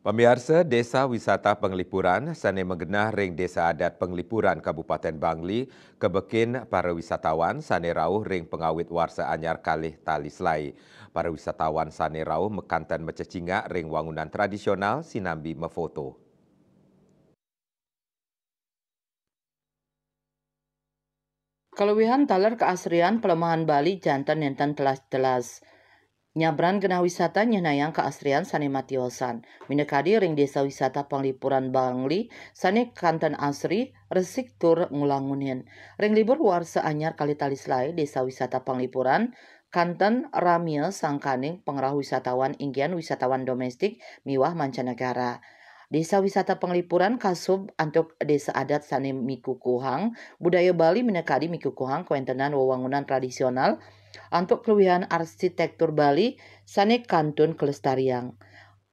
Pemirsa Desa Wisata Penglipuran sane menggenah ring Desa Adat Penglipuran Kabupaten Bangli kebekin para wisatawan sane rauh ring pengawit warsa anyar kalih tali selai. Para wisatawan sane rauh mekantan mececingak ring wangunan tradisional sinambi mefoto. Kelebihan taler keasrian pelemahan Bali jantan nenten telas-telas. Nyabran genah wisata nyenayang keasrian sane matiosan. Minekadi ring desa wisata Penglipuran Bangli sane kanten asri resik tur ngulangunin. Ring libur warsa anyar kali talislai desa wisata Penglipuran kanten ramia sangkaning pengerah wisatawan inggian wisatawan domestik miwah mancanegara. Desa wisata Penglipuran kasub antuk desa adat sane mikukuhang, budaya Bali minekadi mikukuhang kuentenan wewangunan tradisional untuk kelebihan arsitektur Bali sane kantun kelestarian.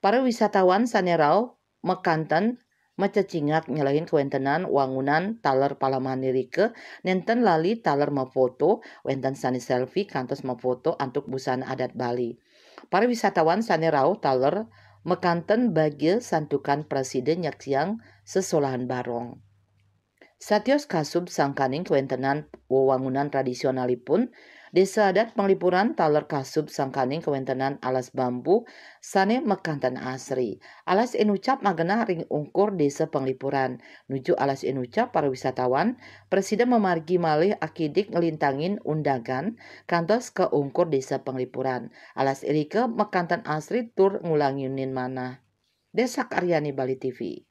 Para wisatawan sane rau mekanten mececingak nyelain kuentenan wangunan taler palamanirike nenten lali taler mafoto wenten sane selfie kantos mafoto antuk busana adat Bali. Para wisatawan sane rau taler mekanten bagi santukan presiden yaksiang sesolahan barong. Satios kasub sangkaning kewentenan wewangunan tradisionalipun, desa adat Penglipuran taler kasub sangkaning kewentenan alas bambu sane mekanten asri. Alas enucap magena ring ungkur desa Penglipuran. Nuju alas enucap para wisatawan, presiden memargi malih akidik ngelintangin undangan kantos ke ungkur desa Penglipuran. Alas erike mekanten asri tur ngulanginin mana. Desa Karyani Bali TV.